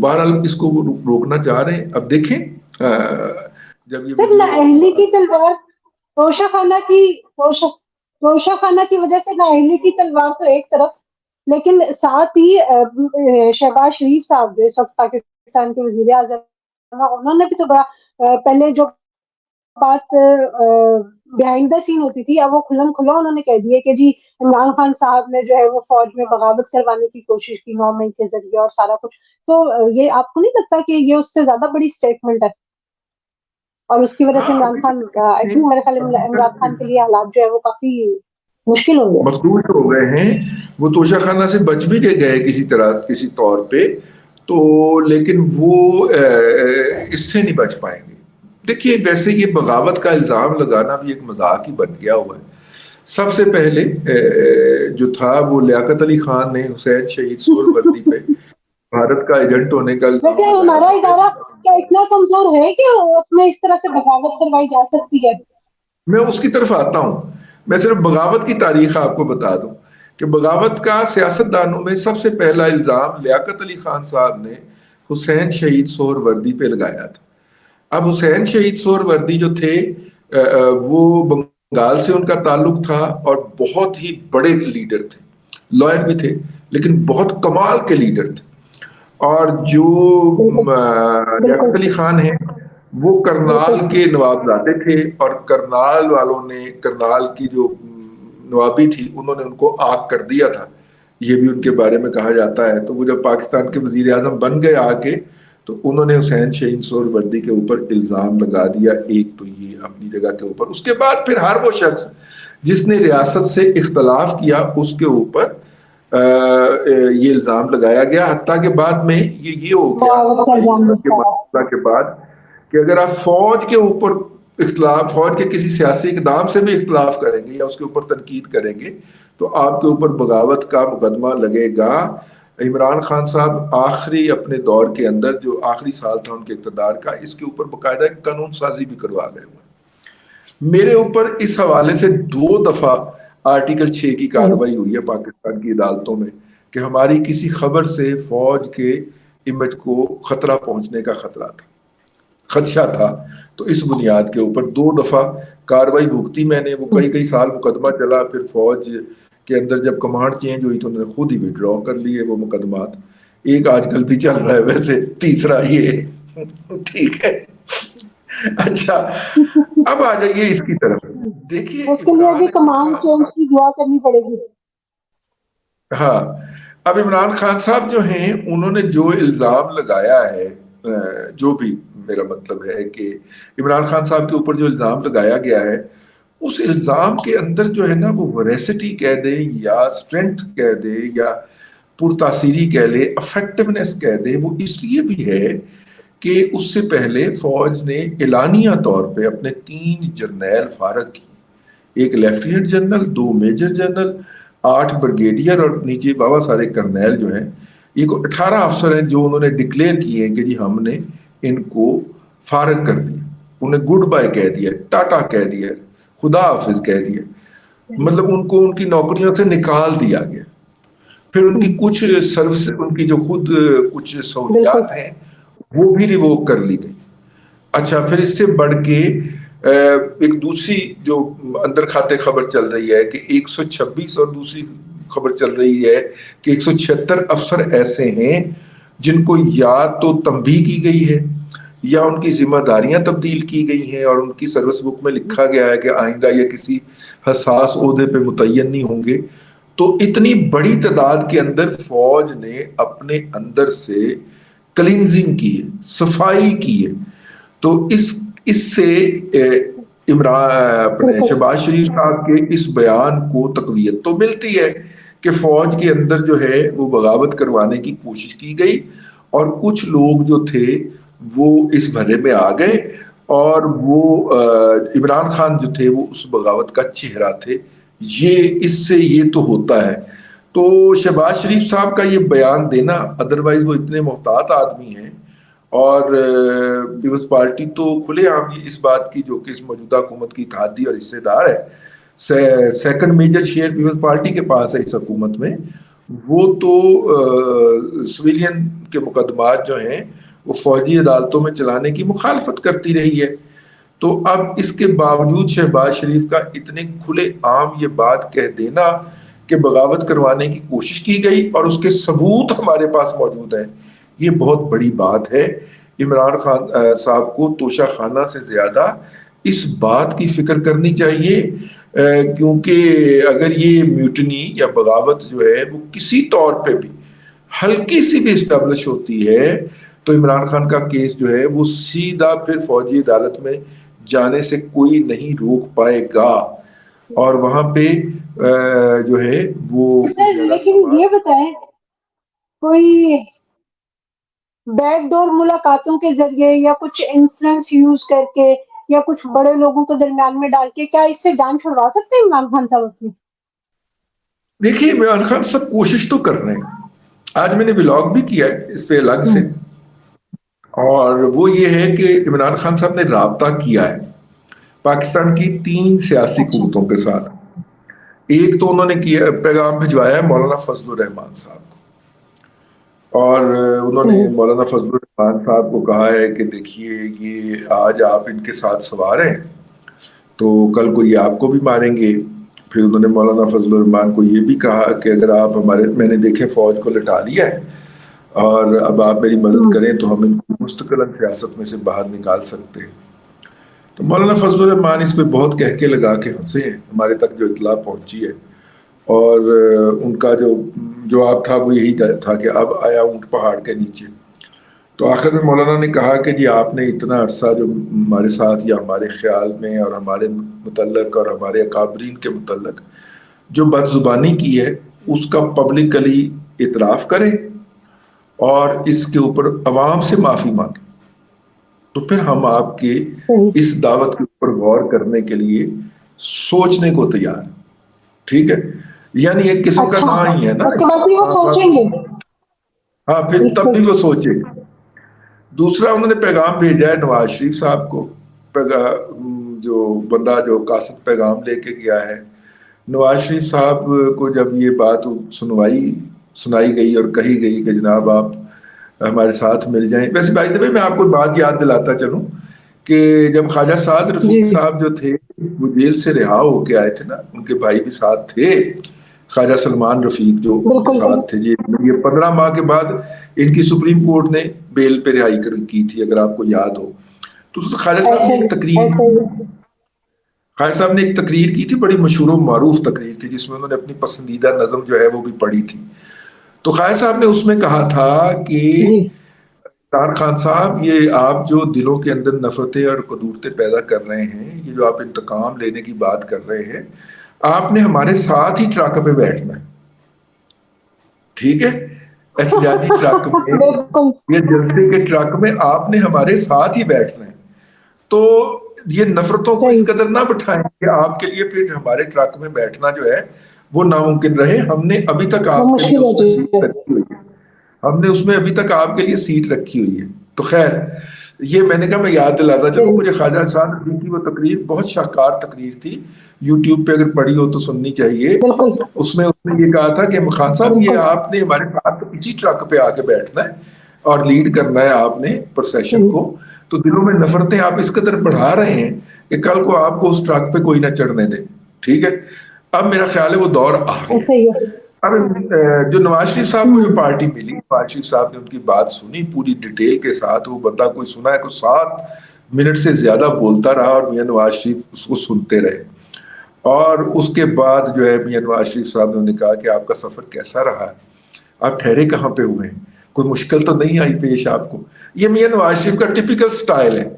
بہرحال اس کو وہ روکنا چاہ رہے ہیں. اب دیکھیں جب یہ سر نااہلی کی تلوار توشہ خانہ کی وجہ سے نااہلی کی تلوار تو ایک طرف، لیکن ساتھ ہی شہباز شریف صاحب جو اس وقت پاکستان کے وزیر اعظم، انہوں نے بھی تو بڑا پہلے جو بات بیہائنڈ دا سین ہوتی تھی، اب وہ کھلم کھلا انہوں نے کہہ دیا کہ جی عمران خان صاحب نے جو ہے وہ فوج میں بغاوت کروانے کی کوشش کی 9 مئی کے ذریعے اور سارا کچھ. تو یہ آپ کو نہیں لگتا کہ یہ اس سے زیادہ بڑی اسٹیٹمنٹ ہے اور اس کی وجہ سے عمران خان آئی تھنک میرے خیال میں عمران خان کے لیے حالات جو ہے وہ کافی مشکل ہوں گے، مخدوش ہو گئے ہیں. وہ توشہ خانہ سے بچ بھی گئے کسی طرح کسی طور پہ تو، لیکن وہ اس سے نہیں بچ پائیں گے. دیکھیے ویسے یہ بغاوت کا الزام لگانا بھی ایک مذاق ہی بن گیا ہوا ہے. سب سے پہلے جو تھا وہ لیاقت علی خان نے حسین شہید سہر وردی پہ بھارت کا ایجنٹ ہونے کا الزام ویسے ہمارا ادارہ کیا اتنا کمزور ہے کہ اس میں اس طرح سے بغاوت کروائی جا سکتی ہے؟ میں اس کی طرف آتا ہوں. میں صرف بغاوت کی تاریخ آپ کو بتا دوں کہ بغاوت کا سیاست دانوں میں سب سے پہلا الزام لیاقت علی خان صاحب نے حسین شہید سہر وردی پہ لگایا تھا. اب حسین شہید سہر وردی جو تھے وہ بنگال سے ان کا تعلق تھا اور بہت ہی بڑے لیڈر تھے، لائر بھی تھے لیکن بہت کمال کے لیڈر تھے. اور جو لیاقت علی خان ہیں وہ کرنال کے نوابزادے تھے اور کرنال والوں نے، کرنال کی جو نوابی تھی انہوں نے ان کو آگ کر دیا تھا، یہ بھی ان کے بارے میں کہا جاتا ہے. تو وہ جب پاکستان کے وزیر اعظم بن گئے آگے تو انہوں نے حسین شہید سہر وردی کے اوپر الزام لگا دیا. ایک تو یہ اپنی جگہ کے اوپر، اس کے بعد پھر ہر وہ شخص جس نے ریاست سے اختلاف کیا اس کے اوپر یہ الزام لگایا گیا. حتیٰ کہ بعد میں یہ ہو گیا کے بعد کہ اگر آپ فوج کے اوپر اختلاف، فوج کے کسی سیاسی اقدام سے بھی اختلاف کریں گے یا اس کے اوپر تنقید کریں گے تو آپ کے اوپر بغاوت کا مقدمہ لگے گا. عمران خان صاحب آخری اپنے دور کے اندر جو آخری سال تھا ان کے اقتدار کا، اس کے اوپر باقاعدہ قانون سازی بھی کروا گئے ہوئے. میرے اوپر اس حوالے سے 2 دفعہ آرٹیکل 6 کی کارروائی ہوئی ہے پاکستان کی عدالتوں میں کہ ہماری کسی خبر سے فوج کے امیج کو خطرہ پہنچنے کا خدشہ تھا. تو اس بنیاد کے اوپر 2 دفعہ کارروائی بھگتی میں نے. وہ کئی سال مقدمہ چلا، پھر فوج کے اندر جب کمانڈ چینج ہوئی تو انہوں نے خود ہی وڈرا کر لیے وہ مقدمات. ایک آج کل بھی چل رہا ہے ویسے، تیسرا یہ ٹھیک ہے. اچھا اب آ جائیے اس کی طرف. دیکھیے اس کے لیے بھی کمانڈ چینج کی دعا کرنی پڑے گی. ہاں اب عمران خان صاحب جو ہیں انہوں نے جو الزام لگایا ہے، جو بھی میرا مطلب ہے کہ عمران خان صاحب کے اوپر جو الزام لگایا گیا ہے اس الزام کے اندر جو ہے نا وہ ویریسٹی کہہ دے یا اسٹرینتھ کہہ دے یا پرتاثیری کہہ لے، افیکٹونیس کہہ دے، وہ اس لیے بھی ہے کہ اس سے پہلے فوج نے اعلانیہ طور پہ اپنے 3 جرنیل فارغ کیے، ایک lieutenant general, 2 major general, 8 brigadier اور نیچے بابا سارے کرنیل جو ہیں. یہ 18 افسر ہیں جو انہوں نے ڈکلیئر کیے ہیں کہ جی ہم نے ان کو فارغ کر دیا، انہیں گڈ بائی کہہ دیا، ٹاٹا کہہ دیا، خدا حافظ کہہ دیا. مطلب ان کو ان کی نوکریوں سے نکال دیا گیا. پھر ان کی کچھ سروس، ان کی جو خود کچھ سہولیات ہیں وہ بھی ریووک کر لی گئی. اچھا پھر اس سے بڑھ کے ایک دوسری جو اندر کھاتے خبر چل رہی ہے کہ 126 اور دوسری خبر چل رہی ہے کہ 176 افسر ایسے ہیں جن کو یا تو تنبیہ کی گئی ہے یا ان کی ذمہ داریاں تبدیل کی گئی ہیں اور ان کی سروس بک میں لکھا گیا ہے کہ آئندہ یہ کسی حساس عہدے پہ متعین نہیں ہوں گے. تو اتنی بڑی تعداد کے اندر فوج نے اپنے اندر سے کلینزنگ کی ہے، صفائی کی ہے. تو اس سے اپنے شہباز شریف صاحب کے اس بیان کو تقویت تو ملتی ہے کہ فوج کے اندر جو ہے وہ بغاوت کروانے کی کوشش کی گئی اور کچھ لوگ جو تھے وہ اس بھرے میں آ گئے اور وہ عمران خان جو تھے وہ اس بغاوت کا چہرہ تھے. اس سے یہ تو ہوتا ہے. تو شہباز شریف صاحب کا یہ بیان دینا، ادروائز وہ اتنے محتاط آدمی ہیں اور پیپلز پارٹی تو کھلے عام اس بات کی، جو کہ اس موجودہ حکومت کی اتحادی اور حصے دار ہے، 2nd major share Peoples party کے پاس ہے اس حکومت میں، وہ تو سویلین کے مقدمات جو ہیں وہ فوجی عدالتوں میں چلانے کی مخالفت کرتی رہی ہے. تو اب اس کے باوجود شہباز شریف کا اتنے کھلے عام یہ بات کہہ دینا کہ بغاوت کروانے کی کوشش کی گئی اور اس کے ثبوت ہمارے پاس موجود ہیں, یہ بہت بڑی بات ہے. عمران خان صاحب کو توشہ خانہ سے زیادہ اس بات کی فکر کرنی چاہیے, کیونکہ اگر یہ میوٹنی یا بغاوت جو ہے وہ کسی طور پہ بھی ہلکی سی بھی اسٹیبلش ہوتی ہے تو عمران خان کا کیس جو ہے وہ سیدھا پھر فوجی عدالت میں جانے سے کوئی نہیں روک پائے گا, اور وہاں پہ جو ہے وہ لیکن یہ بتائیں, کوئی بیک ڈور ملاقاتوں کے ذریعے یا کچھ انفلوئنس یوز کر کے یا کچھ بڑے لوگوں کو درمیان میں ڈال کے کیا اس سے جان چھڑوا سکتے ہیں عمران خان صاحب اپنی؟ دیکھیے عمران خان سب کوشش تو کر رہے ہیں. آج میں نے ولاگ بھی کیا ہے اس پہ الگ سے, اور وہ یہ ہے کہ عمران خان صاحب نے رابطہ کیا ہے پاکستان کی 3 سیاسی قوتوں کے ساتھ. ایک تو انہوں نے کیا پیغام بھجوایا ہے مولانا فضل الرحمان صاحب کو, اور انہوں نے مولانا فضل الرحمان صاحب کو کہا ہے کہ دیکھیے یہ آج آپ ان کے ساتھ سوار ہیں تو کل کو یہ آپ کو بھی ماریں گے. پھر انہوں نے مولانا فضل الرحمان کو یہ بھی کہا کہ اگر آپ میں نے دیکھے فوج کو لٹا لیا ہے اور اب آپ میری مدد کریں تو ہم ان کو مستقل سیاست میں سے باہر نکال سکتے ہیں. تو مولانا فضل الرحمان اس پہ بہت کہہ کے لگا کے ہنسے ہیں, ہمارے تک جو اطلاع پہنچی ہے, اور ان کا جو جواب تھا وہ یہی تھا کہ اب آیا اونٹ پہاڑ کے نیچے. تو آخر میں مولانا نے کہا کہ جی آپ نے اتنا عرصہ جو ہمارے ساتھ یا ہمارے خیال میں اور ہمارے متعلق اور ہمارے اکابرین کے متعلق جو بد زبانی کی ہے اس کا پبلکلی اعتراف کریں اور اس کے اوپر عوام سے معافی مانگیں, تو پھر ہم آپ کے اس دعوت کے اوپر غور کرنے کے لیے سوچنے کو تیار ہیں. ٹھیک ہے, یعنی ایک قسم کا نا ہی ہے نا, ہاں پھر تب بھی وہ سوچیں گے. دوسرا انہوں نے پیغام بھیجا ہے نواز شریف صاحب کو, جو بندہ جو قاصد پیغام لے کے گیا ہے, نواز شریف صاحب کو جب یہ بات سنائی گئی اور کہی گئی کہ جناب آپ ہمارے ساتھ مل جائیں. ویسے بائی دا وے میں آپ کو بات یاد دلاتا چلوں کہ جب خواجہ سعد رفیق صاحب جو تھے وہ جیل سے رہا ہو کے آئے تھے نا, ان کے بھائی بھی ساتھ تھے, خواجہ سلمان رفیق جو ان کے ساتھ تھے جی. یہ 15 ماہ کے بعد ان کی سپریم کورٹ نے بیل پہ رہائی کی تھی اگر آپ کو یاد ہو. تو خواجہ صاحب نے ایک تقریر کی تھی, بڑی مشہور و معروف تقریر تھی جس میں انہوں نے اپنی پسندیدہ نظم جو ہے وہ بھی پڑھی تھی. تو خواجہ صاحب نے اس میں کہا تھا کہ عمران خان صاحب یہ آپ جو دلوں کے اندر نفرتیں اور قدورتیں پیدا کر رہے ہیں, یہ جو آپ انتقام لینے کی بات کر رہے ہیں, آپ نے ہمارے ساتھ ہی ٹرک پہ بیٹھنا ہے. ٹھیک ہے, احتجاجی ٹرک میں یا جلسے کے ٹرک میں آپ نے ہمارے ساتھ ہی بیٹھنا ہے. تو یہ نفرتوں کو اس قدر نہ بٹھائیں کہ آپ کے لیے پھر ہمارے ٹرک میں بیٹھنا جو ہے وہ ناممکن رہے. ہم نے ابھی تک آپ کے لیے سیٹ رکھی ہوئی ہے, ہم نے اس میں ابھی تک آپ کے لیے سیٹ رکھی ہوئی ہے. تو خیر یہ میں نے کہا میں یاد دلاتا چلوں, مجھے خواجہ صاحب کی وہ تقریر بہت شاہکار تقریر تھی, یوٹیوب پہ اگر پڑھی ہو تو سننی چاہیے. اس میں اس نے یہ کہا تھا کہ خان صاحب یہ آپ نے ہمارے ساتھ اسی ٹرک پہ آ کے بیٹھنا ہے اور لیڈ کرنا ہے آپ نے پروسیشن کو. تو دلوں میں نفرتیں آپ اس قدر بڑھا رہے ہیں کہ کل کو آپ کو اس ٹرک پہ کوئی نہ چڑھنے دے. ٹھیک ہے, اب میرا خیال ہے وہ دور آ گیا. اب جو نواز شریف صاحب کو جو پارٹی ملی, نواز شریف صاحب نے ان کی بات سنی پوری ڈیٹیل کے ساتھ. وہ بندہ کوئی سنا ہے کوئی 7 منٹ سے زیادہ بولتا رہا اور میاں نواز شریف اس کو سنتے رہے. اور اس کے بعد جو ہے میاں نواز شریف صاحب نے کہا کہ آپ کا سفر کیسا رہا, آپ ٹھہرے کہاں پہ ہوئے ہیں, کوئی مشکل تو نہیں آئی پیش آپ کو. یہ میاں نواز شریف کا ٹپیکل سٹائل ہے.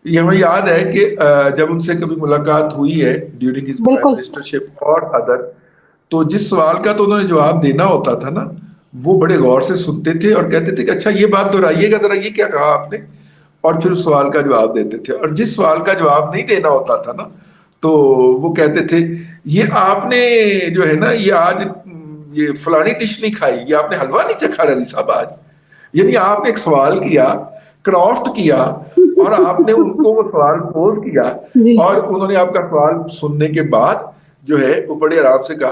یہ ہمیں یاد ہے کہ جب ان سے کبھی ملاقات ہوئی ہے ڈیورنگ ہز پرائم منسٹرشپ اور ادر, تو جس سوال کا تو انہوں نے جواب دینا ہوتا تھا نا وہ بڑے غور سے سنتے تھے اور کہتے تھے کہ اچھا یہ بات دہرائیے گا ذرا, یہ کیا کہا آپ نے, اور پھر اس سوال کا جواب دیتے تھے. اور جس سوال کا جواب نہیں دینا ہوتا تھا نا تو وہ کہتے تھے یہ آپ نے جو ہے نا یہ آج یہ فلانی ڈش نہیں کھائی, یہ آپ نے حلوہ نہیں چکھا رضی صاحب آج. یعنی آپ نے ایک سوال کیا, کرافٹ کیا, اور آپ نے ان کو وہ سوال پوز کیا, اور انہوں نے آپ کا سوال سننے کے بعد جو ہے وہ بڑے آرام سے کہا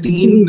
3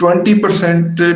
20%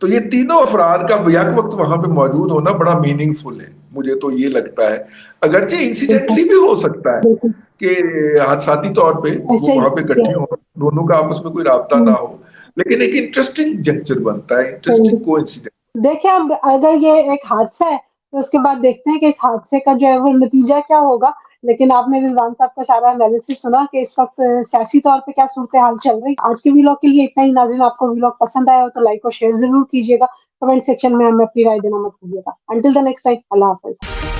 تو یہ تینوں افراد کا بیک وقت وہاں پہ موجود ہونا بڑا میننگ فل ہے، مجھے تو یہ لگتا ہے، اگرچہ انسیڈنٹلی بھی ہو سکتا ہے بالکل کہ حادثاتی طور پہ وہ ایسے وہاں پہ اکٹھے ہی ہوں، دونوں کا آپس میں کوئی رابطہ نہ ہو، لیکن ایک انٹرسٹنگ جنکچر بنتا ہے، انٹرسٹنگ کو انسیڈنٹ۔ دیکھیں اب اگر یہ ایک حادثہ ہے تو اس کے بعد دیکھتے ہیں کہ اس حادثے کا جو ہے وہ نتیجہ کیا ہوگا، لیکن آپ نے رضوان صاحب کا سارا انالیسس سنا کہ اس وقت سیاسی طور پہ کیا صورتحال چل رہی۔ آج کے ویلاگ کے لیے اتنا ہی، ناظرین آپ کو ویلاگ پسند آیا ہو تو لائک اور شیئر ضرور کیجیے گا، کمنٹ سیکشن میں ہمیں اپنی رائے دینا مت بھولیے گا۔ انٹل دی نیکسٹ ٹائم، اللہ حافظ۔